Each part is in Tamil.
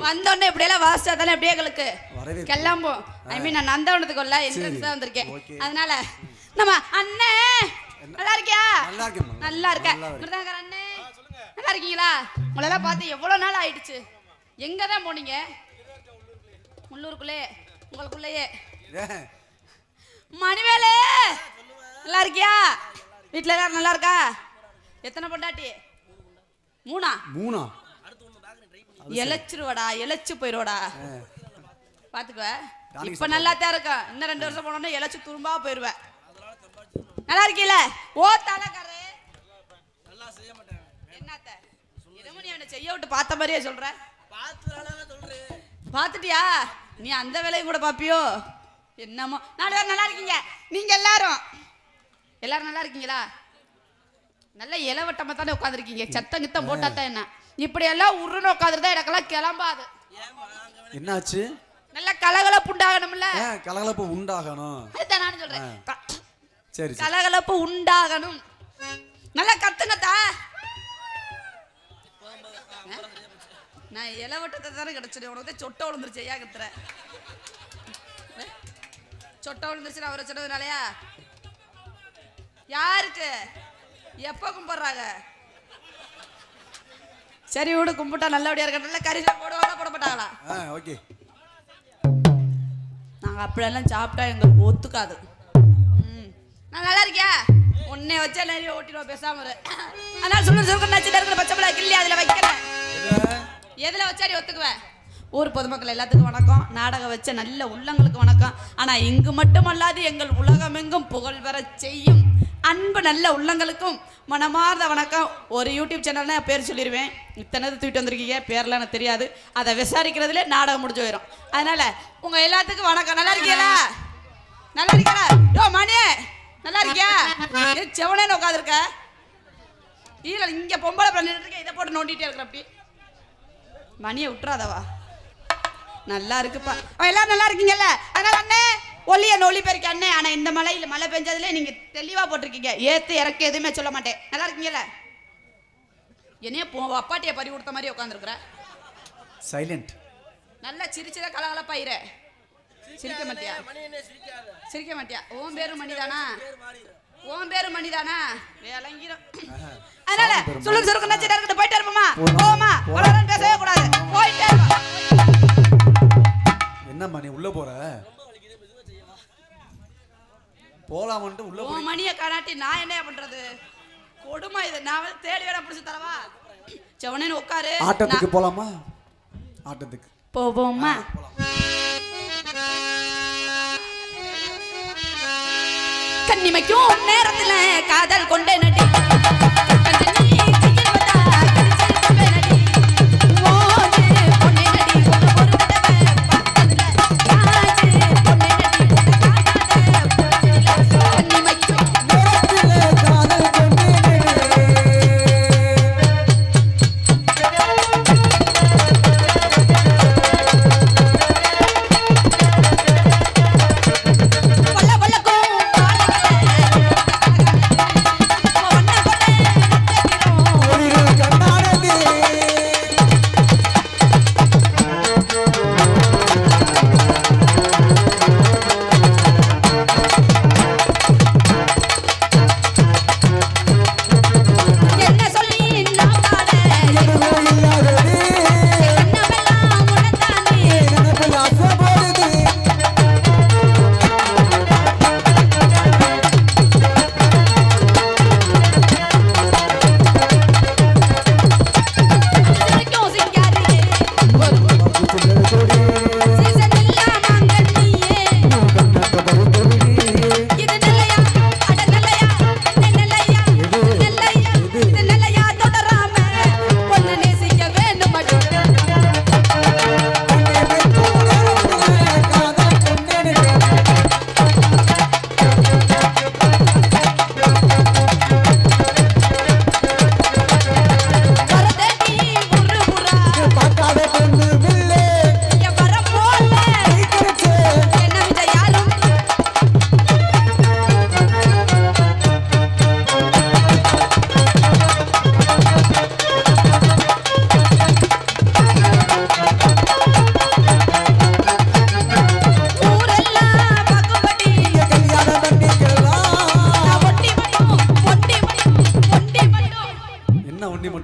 வந்தோடனே இப்படியெல்லாம் வாசிச்சா தானே எப்படியே எங்களுக்கு கிளம்பும். ஐ மீன் நான் நந்தவனத்துக்கு வரல என்ட்ரன்ஸ் தான் வந்திருக்கேன். அதனால நம்ம அண்ணே நல்லா இருக்கியா? நல்லா இருக்கேன். மிருதங்கர் அண்ணே நல்லா இருக்கீங்களா? உங்களெல்லாம் பார்த்து எவ்வளோ நாள் ஆயிடுச்சு. எங்கே தான் போனீங்க? உள்ளூருக்குள்ளே உங்களுக்குள்ளேயே. மணிவேலு நல்லா இருக்கியா? வீட்டில் எல்லாரும் நல்லா இருக்கா? எத்தனை பொண்டாட்டி? மூணா? எலச்சிருவாடா, எலச்சு போயிடுவாடா. பாத்துக்க இப்ப நல்லா தான் இருக்கும். இன்னும் 2 வருஷம் போனோம்னா எலச்சு துரும்பா போயிடுவேன். நல்லா இருக்கீல? ஓ தலைக்காரே நல்லா செய்ய மாட்டேன். என்னத்த என்னமோ நீ அவனை செய்ய விட்டு பார்த்த மாதிரியே சொல்ற. பார்த்துட்டியா? நீ அந்த வேலையை கூட பாப்பியோ என்னமோ. 4 பேர் நல்லா இருக்கீங்க. நீங்க எல்லாரும் நல்லா இருக்கீங்களா? நல்ல இலவட்டமா தானே உட்காந்துருக்கீங்க. சத்தம் கித்தம் போட்டாத்தான் என்ன இப்படி எல்லாம் உருன்னு உட்காந்துருந்தா எனக்கெல்லாம் கிளம்பாது. என்னாச்சு? நல்ல கலகலப்பு உண்டாகணும்ல. கலகலப்பு உண்டாகணும். அதுதான் நான் சொல்றேன். சரி கலகலப்பு உண்டாகணும். நல்லா கத்துங்கத்தா. நான் இலவட்டத்தை தானே கிடைச்சது. உனக்கு சொட்டை விழுந்துருச்சு. ஐயா கத்துற சொட்டை விழுந்துருச்சு. அவரை சொன்னதுனாலயா? யாருக்கு எப்போ கும்பிட்றாங்க? சரி விடு, கும்பிட்டா நல்லபடியா இருக்க. நல்ல கறி போடுவாங்களா போட மாட்டாங்களா? ஓகே. நாங்கள் அப்படியெல்லாம் சாப்பிட்டா எங்களுக்கு ஒத்துக்காது. நான் நல்லா இருக்கியா? உன்னை வச்சா நிறைய ஓட்டிடுவோம் பேசாம. அதனால சொல்லுங்க பச்சை மிளகா கிள்ளி அதில் வைக்கிறேன். எதில் வச்சா நீ ஒத்துக்குவேன்? ஊர் பொதுமக்கள் எல்லாத்துக்கும் வணக்கம். நாடகம் வச்ச நல்ல உள்ளங்களுக்கு வணக்கம். ஆனால் இங்கு மட்டுமல்லாது எங்கள் உலகமெங்கும் புகழ் பெற செய்யும் அன்பு நல்ல உள்ளங்களுக்கும் மனமார்ந்த வணக்கம். ஒரு யூடியூப் சேனல்னா பேர் சொல்லிடுவேன். இத்தனை தூக்கிட்டு வந்திருக்கீங்க, பேர்லாம் எனக்கு தெரியாது. அதை விசாரிக்கிறதுல நாடகம் முடிஞ்சு போயிடும். அதனால உங்க எல்லாத்துக்கும் வணக்கம். நல்லா இருக்கீங்களா? நல்லா இருக்கீங்களா? யோ மணியே நல்லா இருக்கியா? செவனேன்னு உட்காந்துருக்க. இல்லை இங்கே பொம்பளை பண்ணிட்டு இருக்க. இதை போட்டு நோண்டிகிட்டே இருக்கிற. அப்படி மணியை விட்டுறாதவா. நல்லா இருக்குப்பா. எல்லாரும் நல்லா இருக்கீங்கல்ல? அதனால அண்ணே ஒல்லி பேருக்கு அண்ணே. ஆனால் இந்த மழை பெஞ்சதுல நீங்கள் தெளிவாக போட்டிருக்கீங்க. ஏற்று இறக்க எதுவுமே சொல்ல மாட்டேன். நல்லா இருக்கீங்கல்ல? என்னையே அப்பாட்டியை பறி கொடுத்த மாதிரி உட்காந்துருக்குற. சைலண்ட். நல்லா சிரிச்சுதான் கலகலப்பாயிர. சிரிக்க மாட்டியா? ஓம் பேரு மணிதானா? விளங்கிடும். அதனால சொல்லுங்க போயிட்டே இருப்போமா? போமா பேசவே கூடாது. போயிட்டே என்ன மணி உள்ள போற? போலாமன்ட்டு உள்ள போ. மணியை காணாட்டி நான் என்ன பண்றது? கொடுமை இது. நான் தேடி வேணா பிடிச்சு தரவா? செவனேன்னு உட்காரு. ஆட்டத்துக்கு போலாமா? ஆட்டத்துக்கு போவோமா? கண்ணிமைக்கும் நேரத்துல காதல் கொண்டே நடி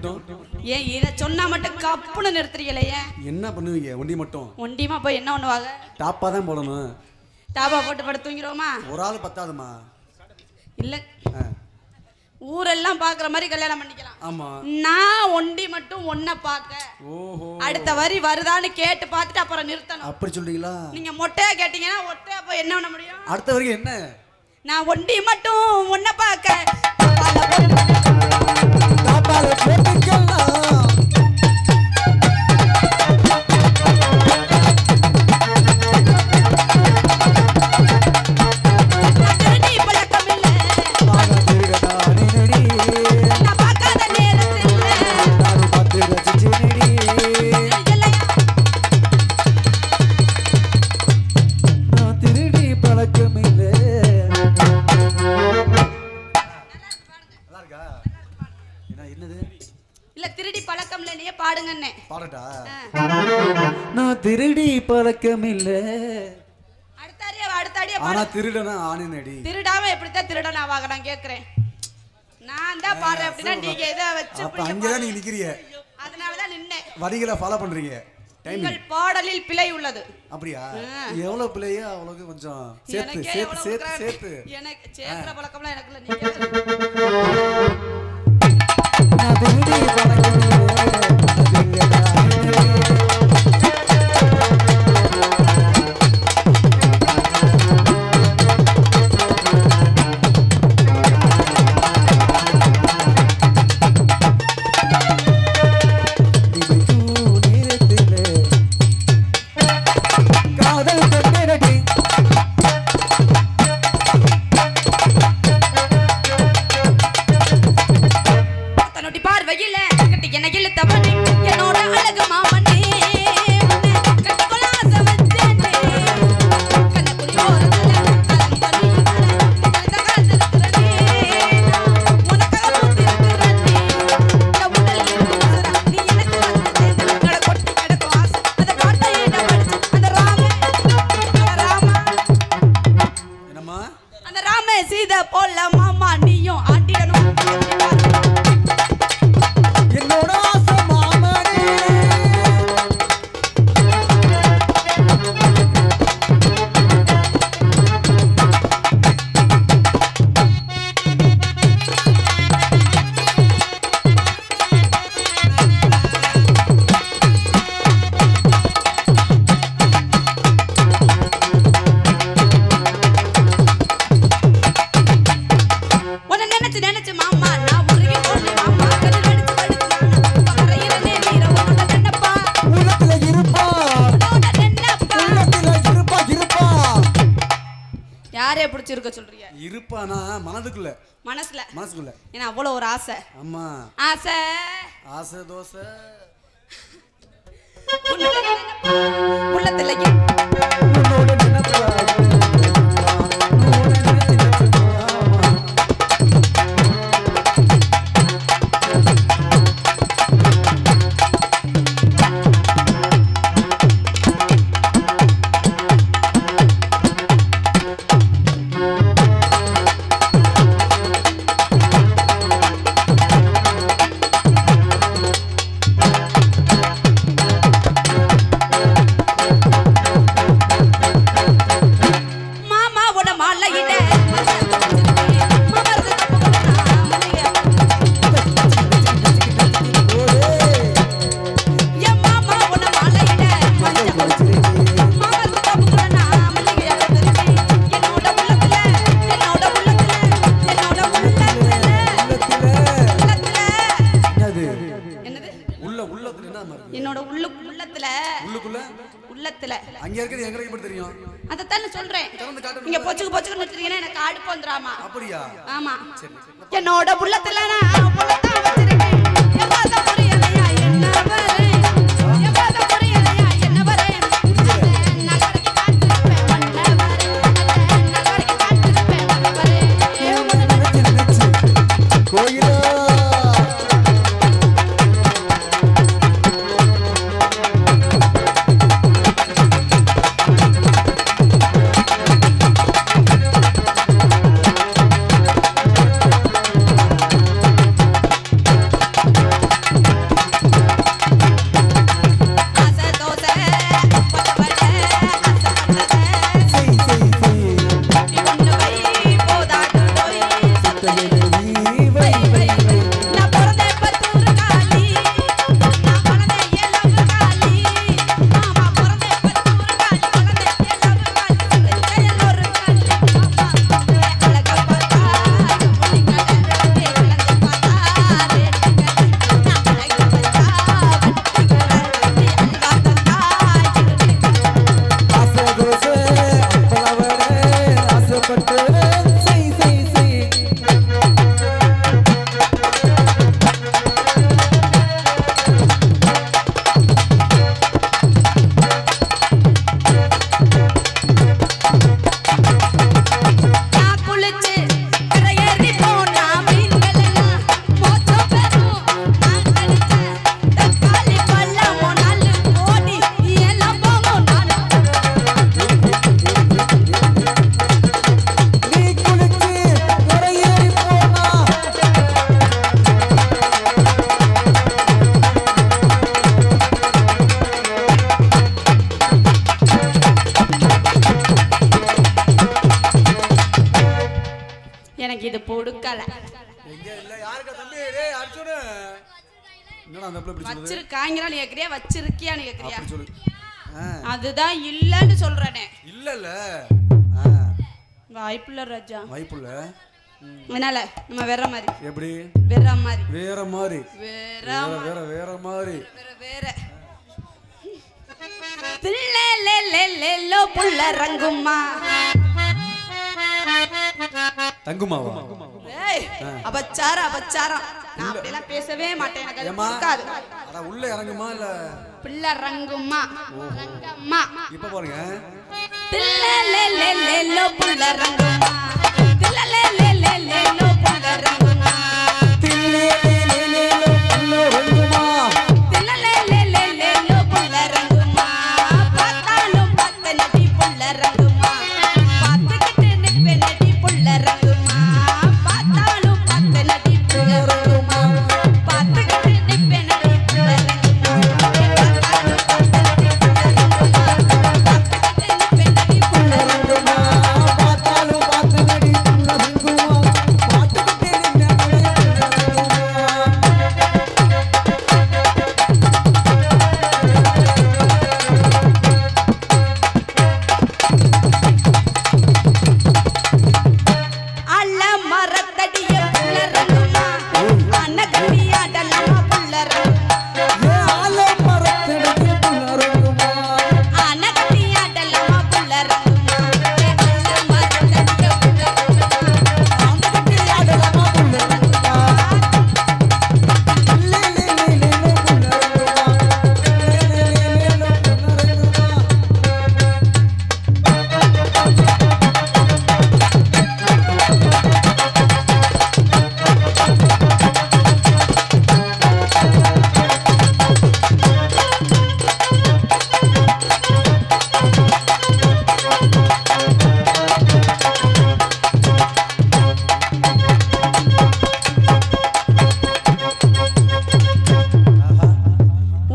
மட்டும் ஏன் இதை சொன்னா மட்டும் கப்புன்னு நிறுத்துறீங்களே ஏன் என்ன பண்ணுவீங்க ஒண்டி மட்டும் ஒண்டியமா போய் என்ன பண்ணுவாங்க டாப்பா தான் போடணும் டாபா போட்டு படுத்து தூங்கிடுவோமா ஒரு ஆள் பத்தாதுமா இல்ல ஆ, ஊரெல்லாம் பாக்குற மாதிரி கல்யாணம் பண்ணிக்கலாம் ஆமா நான் ஒண்டி மட்டும் ஒன்ன பார்க்க ஓஹோ அடுத்த வரி வருதான்னு கேட்டு பார்த்துட்டு அப்புறம் நிறுத்தணும் அப்படி சொல்றீங்களா நீங்க மொட்டையா கேட்டீங்கன்னா ஒட்டையா போய் என்ன பண்ண முடியும் அடுத்த வரைக்கும் என்ன நான் ஒண்டி மட்டும் ஒன்ன பார்க்க டாப்பால போட்டுக்கலாம் திருடி பழக்கம் இல்ல பாக திருடனா நினடி நான் பார்க்காத நேரத்தில் நாடு பார்த்து ரசிச்சு நிடி நான் திருடி பழக்கம் இல்லை நல்லா இருக்கா என்னது இல்ல திருடி பழக்கம் இல்ல நீயே பாடுங்கன்னே பாடட்டா ஆ. நான் திருடி பழக்கம் இல்லை அடுத்த அடியே ஆனா திருடனா ஆணினடி திருடாம எப்படித்தான் திருடன் ஆவாங்க நான் கேக்குறேன் நான் தான் பாடுறேன் அப்படின்னா நீங்க இதை வச்சு அப்ப அங்கதான் நீங்க நிக்கிறீங்க அதனாலதான் நின்னேன் வரிகளை ஃபாலோ பண்றீங்க டைம் உங்கள் பாடலில் பிழை உள்ளது அப்படியா எவ்வளவு பிள்ளையோ அவ்வளவு கொஞ்சம் சேர்த்து எனக்கே சேர்த்து எவ்வளவு சேர்த்து கொடுக்குறாங்க. சேர்த்து எனக்கு சேர்க்கிற பழக்கம்லாம் எனக்கு இல்ல நீங்க நான் திருடி பழக்கம் இல்லை, நான் திருடனா ஆணினடி. இமைக்கும் நேரத்திலே காதல் கண்டனடி தன்னுடைய பார்வையில கட்டி என்ன இழுத்தவனே என்னோட அழகு மாமனே உன்னை கட்டிக்கொள்ள ஆசை வச்சேனே கண்ணக்குழி ஓரத்துல கலந்தொலி இந்த காலத்திருக்கிறனே உனக்காக பூத்திருக்கிறனே இந்த உடல் இருக்கிற நீ எனக்கு வந்து சேர்ந்து நட கொட்டி கிடக்கும் ஆசை அந்த பாட்டை என்ன படிச்சு என்னம்மா அந்த ராம சீதை போல மாமா நீயும் ஆட்டிடணும் என்னோட ஆசை மாமனே உன்னை நினைச்சு நினைச்சு மாமா நான் உருகி போனேன் மாமா கண்ணு நடிச்சு படுத்து பறையிறனே வீர உன்னோட நினைப்பா உள்ளத்துல இருப்பா உன்னோட நினைப்பா உள்ளத்துல இருப்பா இருப்பா யாரே பிடிச்சிருக்க சொல்றீங்க இருப்பானா மனதுக்குள்ள மனசுல மனசுக்குள்ள ஏன்னா அவ்வளவு ஒரு ஆசை ஆமா ஆசை ஆசை தோசை உன்னோட நினைப்பா உள்ளத்துல உன்னோட நினைப்பா உன்னோட நினைப்பா மாமாவோட மாலையிட மாமரது என் மாமாவோட மாலையிட மஞ்சள் மாமரது தப்புக்குள்ள நான் மல்லிகை அழைச்சிருச்சு என்னோட உள்ளத்துல என்னோட உள்ளத்துல என்னோட உள்ளத்துல என்னது என்னது உள்ளத்துல என்ன மாதிரி என்னோட உள்ளத்துல உள்ளுக்குள்ள உள்ளத்துல அங்க இருக்கிறது எங்களுக்கு எப்படி தெரியும் அதைத்தானே சொல்றேன் திறந்து காட்டணும். நீங்க பொச்சுக்கு நிறுத்துறீங்கன்னா எனக்கு அடுப்பு வந்துடாமா அப்படியா ஆமா சரி என்னோட உள்ளத்துல நான் உள்ளத்தான் வச்சிருக்கேன் என் பாசம் புரியலையா என்ன வரேன் என் பாசம் புரியலையா என்ன வரேன் நகருக்கு காத்திருப்பேன் வந்த வரேன் நகருக்கு காத்திருப்பேன் வந்த வரேன் நினைச்சு நினைச்சு கோயிலா எனக்கு இது பொடுக்கல. எங்க இல்ல யாருக்கா தம்பி? டேய் அர்ஜுன். என்னடா அந்த புள்ள இப்படி சொல்லுது? வச்சிருக்காங்கறானு கேக்குறியா வச்சிருக்கியான்னு கேக்குறியா? அப்படி சொல்லு. அதுதான் இல்லன்னு சொல்றேனே. இல்லல்ல. வாய்ப்புள்ள ராஜா. வாய்ப்புள்ள. அதனால நம்ம வேற மாதிரி. எப்படி? வேற மாதிரி. வேற மாதிரி. வேற மாதிரி. வேற. தில்லேலேலேலோ புள்ள ரங்கும்மா. தங்குமாவா? ஏய் அபச்சாரம். நான் அப்படி எல்லாம் பேசவே மாட்டேன். எனக்கு அது பிடிக்காது. அட உள்ள இறங்குமா இல்ல? புள்ள ரங்கும்மா. ரங்கம்மா. இப்ப பாருங்க. தில்லேலேலேலோ புள்ள ரங்கும்மா. தில்லேலேலேலோ புள்ள ரங்கும்மா. தில்லேலேலேலோ புள்ள ரங்கும்மா. தில்லேலேலேலோ புள்ள ரங்கும்மா. பார்த்தாலும் பார்த்த நடி புள்ள ரங்கும்மா. பார்த்துக்கிட்டு நிப்பேன் நடி புள்ள ரங்கும்மா. பார்த்தாலும் பார்த்த நடி புள்ள ரங்கும்மா. பார்த்துக்கிட்டு நிப்பேன் நடி புள்ள ரங்கும்மா. பார்த்தாலும் பார்த்த நடி புள்ள ரங்கும்மா. பார்த்துக்கிட்டே அள்ள மரத்தடிய புள்ள ரங்கும்மா. அனகட்டியாடலமா புள்ள ரங்கும்மா. ஆல மரத்தடிய புள்ள ரங்கும்மா. அனகட்டியாடலமா புள்ள ரங்கும்மா. அள்ள மரத்தடிய புள்ள ரங்கும்மா. அனகட்டியாடலமா புள்ள ரங்கும்மா. தில்லேலேலேலோ புள்ள ரங்கும்மா. தில்லேலேலேலோ புள்ள ரங்கும்மா.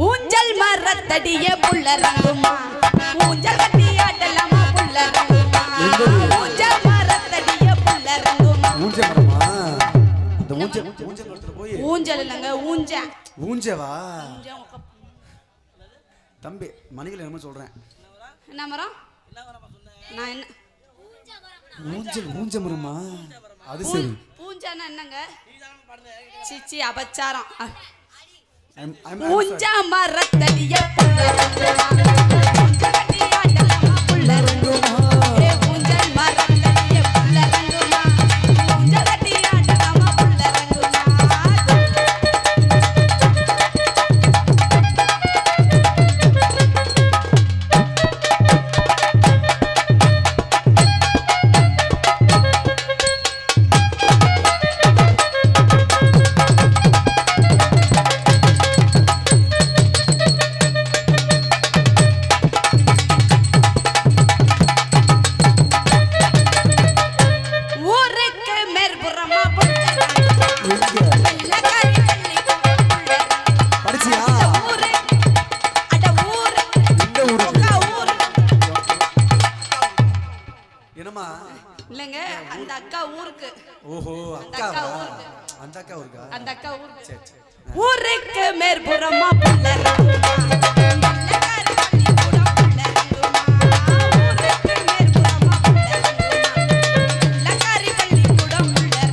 ஊஞ்சல் மரத்தடிய புள்ள ரங்கும்மா. ஊஞ்சல் கட்டியாடலமா புள்ள ரங்கும்மா. ஊஞ்சல் மரத்தடிய புள்ள ரங்கும்மா. ஊஞ்ச மரமா? அந்த ஊஞ்ச மரத்துல போய் ஊஞ்சல் இல்லங்க ஊஞ்ச. ஊஞ்சவா? தம்பி மணிகள் என்னமோ சொல்றேன். என்ன மரம்? நான் என்ன ஊஞ்ச மரமா? அது சரி. பூஞ்சானா என்னங்க? சிச்சி அபச்சாரம். I'm ஊஞ்ச மரத்தடிய புள்ள ரங்கும்மா. ஊஞ்சல் கட்டியாடலமா புள்ள ரங்கும்மா. ஏ ஊஞ்சல் மரத்தடிய புள்ள ரங்கும்மா. ஊஞ்சல் கட்டியாடலமா புள்ள ரங்கும்மா. ஊருக்கு மேற்புறமா புள்ள ரங்கும்மா. வெள்ளக்காரி வெள்ளி புள்ள படிச்சியா? ஊரு அட ஊரு இந்த ஊரு உங்க ஊரு என்னம்மா? இல்லங்க அந்த அக்கா ஊருக்கு. ஓஹோ அக்காவா? அந்த அக்கா இருக்கா? அந்த அக்கா ஊருக்கு. சரி சரி. ஊருக்கு மேற்புறமா புள்ள ரங்கும்மா. வெள்ளக்காரி வெள்ளி புள்ள ரங்கும்மா. ஊருக்கு மேற்புறமா புள்ள ரங்கும்மா. வெள்ளக்காரி வெள்ளி புள்ள ரங்கும்மா.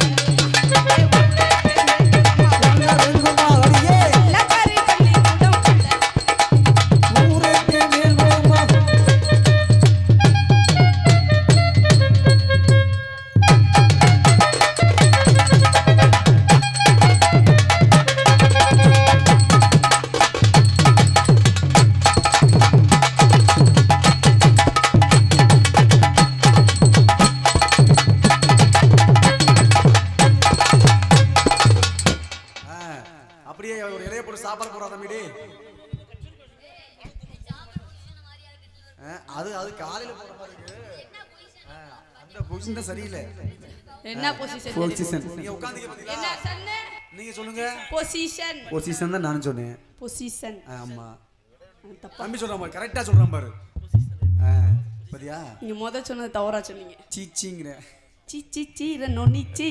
புள்ள ரங்கும்மா அடியே. வெள்ளக்காரி வெள்ளி புள்ள ஊருக்கு மேல் ரோமா. அப்படியே ஒரு இலைய போட்டு சாப்பாடு போறா தம்பிடி. அது காலையில போற மாதிரி இருக்கு. அந்த பொசிஷன் தான் சரியில்லை. என்ன பொசிஷன்? பொசிஷன் நீங்க உட்கார்ந்தீங்க பாத்தீங்களா? என்ன சொன்ன? நீங்க சொல்லுங்க. பொசிஷன். பொசிஷன் தான் நானும் சொன்னேன். பொசிஷன். ஆமா தப்பா. தம்பி சொல்றான் பாரு, கரெக்டா சொல்றான் பாரு. பாத்தியா? நீங்க முத சொன்னது தவறா சொன்னீங்க. சீச்சிங்கற சிச்சி சீர நொனிச்சி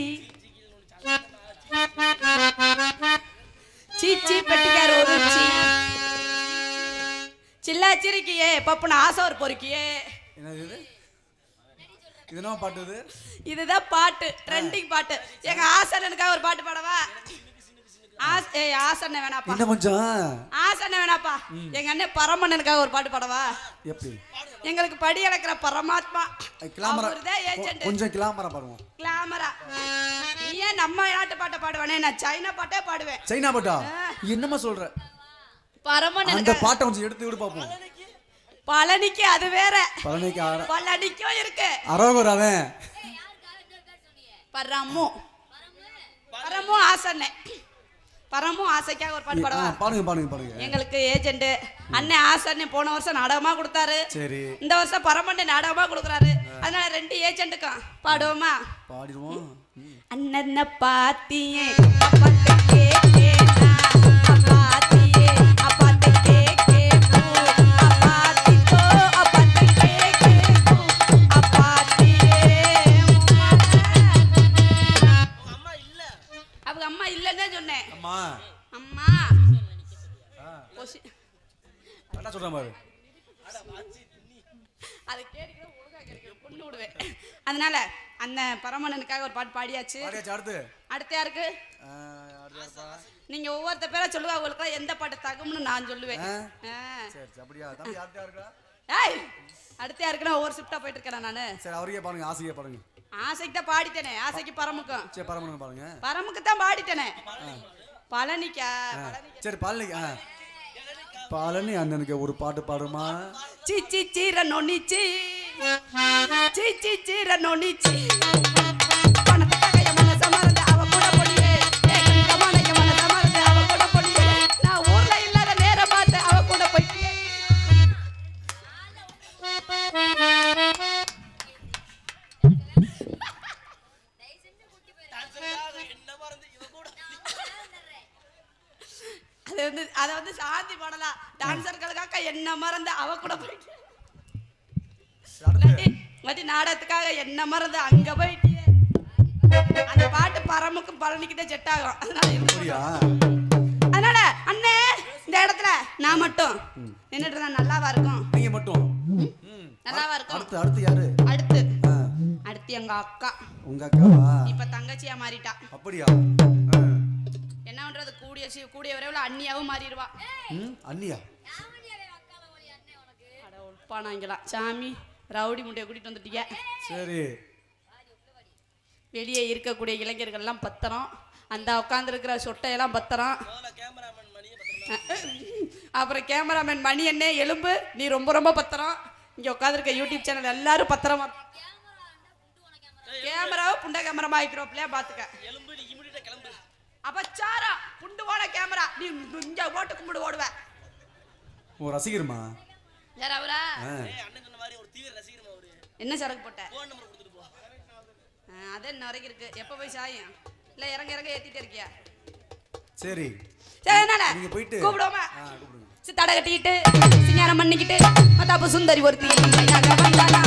சீச்சி பெட்டிக்கார ஒரு சில்லா சிரிக்கியே பப்புன ஆசை ஒரு பொறுக்கியே. என்னது இது? இதுனா பாட்டு இது? இதுதான் பாட்டு, ட்ரெண்டிங் பாட்டு. எங்க ஆசனனுக்காக ஒரு பாட்டு பாடவா? ஆசன வேணாப்பா. இன்னும் கொஞ்சம். ஆசன வேணாப்பா. எங்க அண்ணன் பரமண்ணனுக்காக ஒரு பாட்டு பாடவா? எப்படி? எங்களுக்கு படி அளக்கிற பரமாத்மா. கிளாமரா. அவர்தான் ஏஜென்ட். கொஞ்சம் கிளாமரா பாடுங்க. கிளாமரா. நீ ஏன் நம்ம நாட்டு பாட்டை பாடுவானே? நான் சைனா பாட்டே பாடுவேன். சைனா பாட்டா? என்னமா சொல்ற? பரமண்ணன் அந்த பாட்டை கொஞ்சம் எடுத்து விடு பாப்போம். பழனிக்கு அது வேற. பழனிக்கும் இருக்கு. அரோகராவே. பரமு ஆசனை. பரமு ஆசைக்காக ஒரு பாட்டு பாடவா? பாடுங்க. எங்களுக்கு ஏஜென்ட் அண்ணன் ஆசனை போன வருஷம் நாடகமா கொடுத்தாரு. சரி. இந்த வருஷம் பரமண்ணன் நாடகமா கொடுக்குறாரு. அதனால 2 ஏஜென்ட்டுக்கும் பாடுவோமா? பாடிடுவோம். அண்ணன பாத்தியே அம்மா இல்லன்னு சொன்னேன். அம்மா என்ன சொல்ற பாரு. அது கேட்க ஒழுங்கா கேட்க கொண்டு விடுவேன். அதனால அந்த பரமண்ணனுக்காக ஒரு பாட்டு பாடியாச்சு. அடுத்து யாருக்கு? நீங்க ஒவ்வொருத்த பேரா சொல்லுவா. உங்களுக்கு எந்த பாட்டு தகும்னு நான் சொல்லுவேன். அடுத்து யாருக்குன்னா ஒவ்வொரு ஷிஃப்டா போயிட்டு இருக்கேன் நானு. சரி, அவரையே பாருங்க. ஆசையே பாருங்க. ஆசைக்கு தான் பாடிட்டேனே. ஆசைக்கு பரமுக்கும். சரி, பரமனுக்கு பாருங்க. பரமுக்கு தான் பாடிட்டேனே. பழனிக்கா? சரி, பழனி அண்ணனுக்கு ஒரு பாட்டு பாடுமா? சிச்சி சீர நொனிச்சி சிச்சி சீர நொனிச்சி பணத்துக்காக என் மனச மறந்து அவ கூட பொடியே. கமானைக்கு மனச மறந்து அவ கூட பொடியே. நான் ஊர்ல இல்லாத நேரம் பார்த்து அவ கூட போயிட்டே. அதை வந்து சாந்தி பாடலாம். டான்சர்களுக்காக என்ன மறந்து அவ கூட போயிட்டு. நாடகத்துக்காக என்ன மறந்து அங்க போயிட்டு. அந்த பாட்டு பரமுக்கும் பழனிக்கிட்டே செட் ஆகும். அதனால அண்ணே இந்த இடத்துல நான் மட்டும் நின்னுட்டு தான் நல்லாவா இருக்கும்? நீங்க மட்டும் நல்லாவா இருக்கும். அடுத்து யாரு? அடுத்து எங்க அக்கா. உங்க அக்காவா? இப்ப தங்கச்சியா மாறிட்டா. அப்படியா? என்ன பண்றது? கூடிய விரைவில் அண்ணியாவும் மாறிடுவா. அண்ணியா? உட்பானாங்களாம். சாமி ரவுடி முட்டையை கூட்டிட்டு வந்துட்டீங்க. சரி. வெளியே இருக்கக்கூடிய இளைஞர்கள்லாம் பத்திரம். அந்த உட்கார்ந்து இருக்கிற சொட்டையெல்லாம் பத்திரம். அப்புறம் கேமராமேன் மணி என்ன எலும்பு நீ ரொம்ப ரொம்ப பத்திரம். இங்க உட்காந்துருக்க யூடியூப் சேனல் எல்லாரும் பத்திரமா. கேமராவை புண்ட கேமரா ஆயிக்கிறோம்லையா பாத்துக்க. அப்பச்சாரா புண்டு போன கேமரா நீ இங்க ஓட்டு கும்பிடு ஓடுவ. ஓ, ரசிகர்மா? யார் அவரா? அண்ணன் சொன்ன மாதிரி ஒரு தீவிர ரசிகர்மா அவரு. என்ன சரக்கு போட்ட? ஃபோன் நம்பர் கொடுத்துட்டு போ. அது என்ன வரைக்கும் இருக்கு? எப்ப போய் சாயும்? இல்ல இறங்க ஏத்திட்டே இருக்கியா? சரி. சரி, என்னால நீங்க போயிட்டு கூப்பிடுவோமா? கூப்பிடுங்க. தடை கட்டிட்டு சிங்காரம் பண்ணிக்கிட்டு மத்தாப்பு சுந்தரி ஒருத்தி வந்தானா.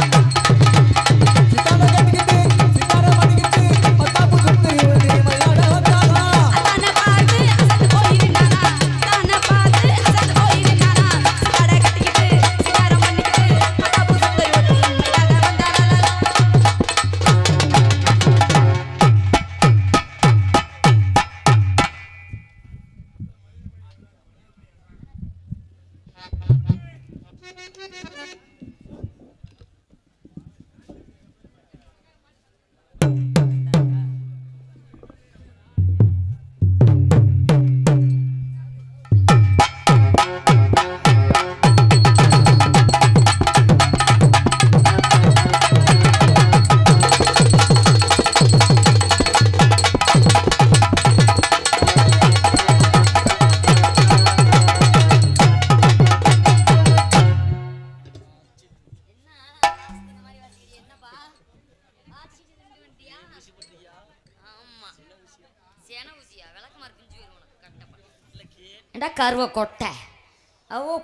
கருவ கொட்டை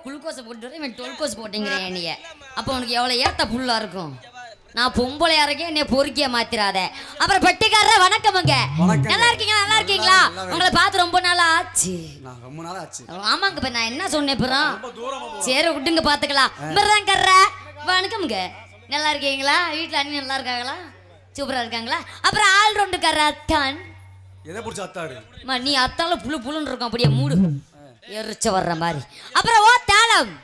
குளுக்கோஸை போட்டு இவன் 12 கோஸ் போட்டேங்கிறேன் நீ. அப்போ உனக்கு எவ்வளோ ஏத்த புல்லா இருக்கும்? நான் பொம்பளை இறக்கி என்னை பொறுக்கிய மாத்திராத. அப்புறம் பெட்டிக்காரர வணக்கமுங்க. வணக்கங்க. நல்லா இருக்கீங்களா? நல்லா இருக்கீங்களா? உங்களை பார்த்து ரொம்ப நாள் ஆச்சு. நான் ரொம்ப நாள் ஆச்சு. ஆமாங்க, இப்ப நான் என்ன சொன்னேன் அப்புறம்? சரி விட்டுங்க, பாத்துக்கலாம். இவர்தான் கர்ற. வணக்கமுங்க. நல்லா இருக்கீங்களா? வீட்டுல அண்ணி நல்லா இருக்காங்களா? சூப்பரா இருக்காங்களா? அப்புறம் ஆள் ரெண்டு கர்ற அத்தான். எதை பிடிச்ச அத்தாடு? நீ அத்தால புழுன்னு இருக்கும், அப்படியே மூடு எரிச்ச வர்ற மாதிரி. அப்புறம் ஓ தாளம்.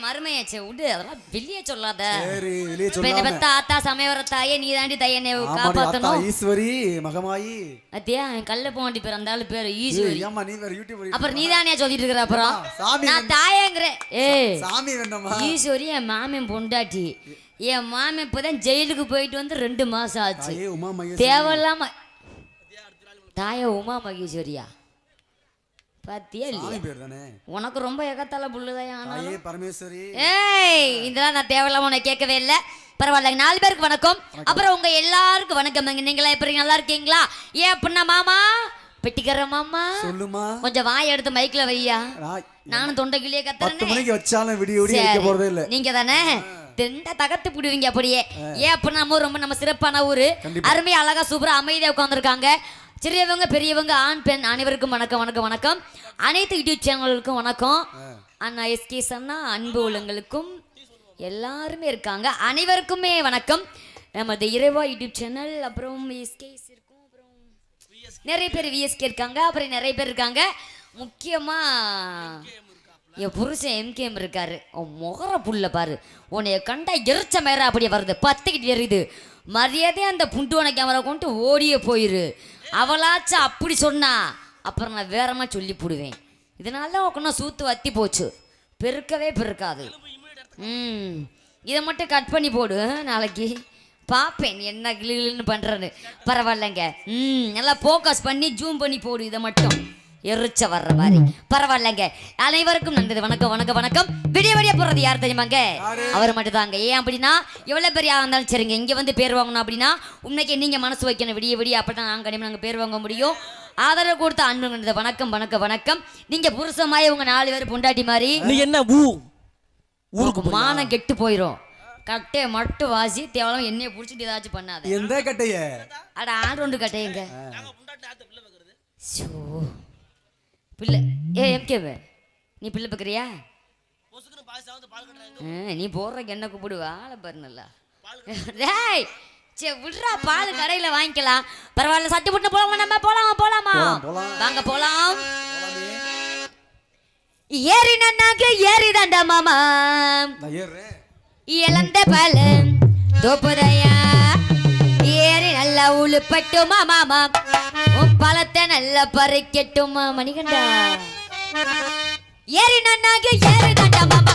மருமையாச்சே விடு, அதெல்லாம் வெளியே சொல்லாத. சரி, வெளியே சொல்லாத. பெத்த ஆத்தா சமயவர தாயே, நீ தாண்டி தையனை ஆமாடி, காப்பாத்தணும். அத்தா ஈஸ்வரி மகமாயி. அத்தியா என் கல்ல போண்டி பேர், அந்த ஆளு பேரு ஈஸ்வரி. ஏம்மா நீ வேற யூடியூப் அப்புறம் நீ தானே சொல்லிட்டு இருக்கிற. அப்புறம் சாமி நான் தாயங்கிறேன். சாமி வேண்டாமா? ஈஸ்வரி என் மாமன் பொண்டாட்டி. என் மாமன் இப்பதான் ஜெயிலுக்கு போயிட்டு வந்து 2 மாசம் ஆச்சு. தாயே உமா மகேஸ்வரி. தேவையில்லாம தாய உமா மகேஸ்வரியா? பாத்தியா சாமி இல்லையா? பேர் தானே. உனக்கு ரொம்ப எகத்தால புள்ளுதான். தாயே பரமேஸ்வரி. இதெல்லாம் நான் தேவையில்லாம உன்னை கேட்கவே இல்லை. பரவாயில்ல, 4 பேருக்கு வணக்கம். அப்புறம் உங்க எல்லாருக்கும் வணக்கம். நீங்களா எப்படி நல்லா இருக்கீங்களா? ஏன் அப்படின்னா மாமா பெட்டிக்கிற மாமா சொல்லுமா. கொஞ்சம் வாய் எடுத்து மைக்ல வையா. நானும் தொண்டைக்குள்ளேயே 10 கத்துறேன். மணிக்கு வச்சாலும் விடிய வைக்க போறதே இல்ல. நீங்க தானே தெண்ட தகர்த்து போடுவீங்க அப்படியே. ஏன் அப்படின்னா நம்ம சிறப்பான ஊரு. அருமையா அழகா சூப்பரா அமைதியா உட்காந்துருக்காங்க. சிறியவங்க பெரியவங்க ஆண் பெண் அனைவருக்கும் வணக்கம் வணக்கம் வணக்கம். அனைத்து யூடியூப் சேனல்களுக்கும் வணக்கம். அண்ணா எஸ்கே அண்ணா அன்பு உள்ளங்களுக்கும் எல்லாருமே இருக்காங்க, அனைவருக்குமே வணக்கம். நமது இறைவா யூடியூப் சேனல், அப்புறம் எஸ்கே இருக்கும், அப்புறம் நிறைய பேர் விஎஸ்கே இருக்காங்க, அப்புறம் நிறைய பேர் இருக்காங்க. முக்கியமா என் புருஷன் எம்கேஎம் இருக்காரு. முகர புள்ள பாரு, உன்னைய கண்டா எரிச்ச மேற அப்படியே வருது, பத்துக்கிட்டு எறியுது. மரியாதை அந்த புண்டுவனை கேமரா கொண்டு ஓடியே போயிரு. அவளாச்சும் அப்படி சொன்னா அப்புறம் நான் வேறமா சொல்லி போடுவேன். இதனால உனக்கு சூத்து வத்தி போச்சு, பெருக்கவே பெருக்காது. இதை மட்டும் கட் பண்ணி போடு, நாளைக்கு பார்ப்பேன் என்ன கிளின்னு பண்ணுறேன்னு. பரவாயில்லைங்க, நல்லா ஃபோக்கஸ் பண்ணி ஜூம் பண்ணி போடு, இதை மட்டும் எரிச்ச வர்ற மாதிரி. பரவாயில்லைங்க, அனைவருக்கும் நன்றி. வணக்கம் வணக்கம் வணக்கம். விடிய விடிய போடுறது யார் தெரியுமாங்க? அவர் மட்டும் தாங்க. ஏன் அப்படின்னா எவ்வளோ பெரிய இருந்தாலும் சரிங்க, இங்கே வந்து பேர் வாங்கணும் அப்படின்னா உண்மைக்கு நீங்கள் மனசு வைக்கணும். விடிய விடிய அப்படி தான் நாங்கள் நாங்கள் பேர் வாங்க முடியும். ஆதரவு கொடுத்த அன்புங்க. வணக்கம் வணக்கம் வணக்கம். நீங்கள் புருஷமாய் உங்கள் 4 பேர் பொண்டாட்டி மாதிரி நீ என்ன ஊருக்கு மானம் கெட்டு போயிடும். கட்டையை மட்டும் வாசி, தேவலாம் என்னைய பிடிச்சிட்டு ஏதாச்சும் பண்ணாத. எந்த கட்டைய? அட ஆண்டு ஒன்று கட்டையங்க. பிள்ளை எம்கேவே நீ பிள்ளை பார்க்குறியா? நீ போடுறக்கு என்ன கூப்பிடு, ஆளை பாரு நல்லா. டேய் சே விட்றா, பால் கடையில் வாங்கிக்கலாம். பரவாயில்ல, சட்டி போட்டு போலாமா? நம்ம போலாமா? வாங்க போலாம். ஏறி நன்னாக்கு ஏறி தாண்டா மாமா, இழந்த பால தோப்புதையா. ஏறி நல்லா உழுப்பட்டுமா மாமா, பழத்தை நல்லா பறிக்கட்டுமா மணிகண்டா. ஏறி நன்னாக்கு ஏறி தாண்டா மாமா.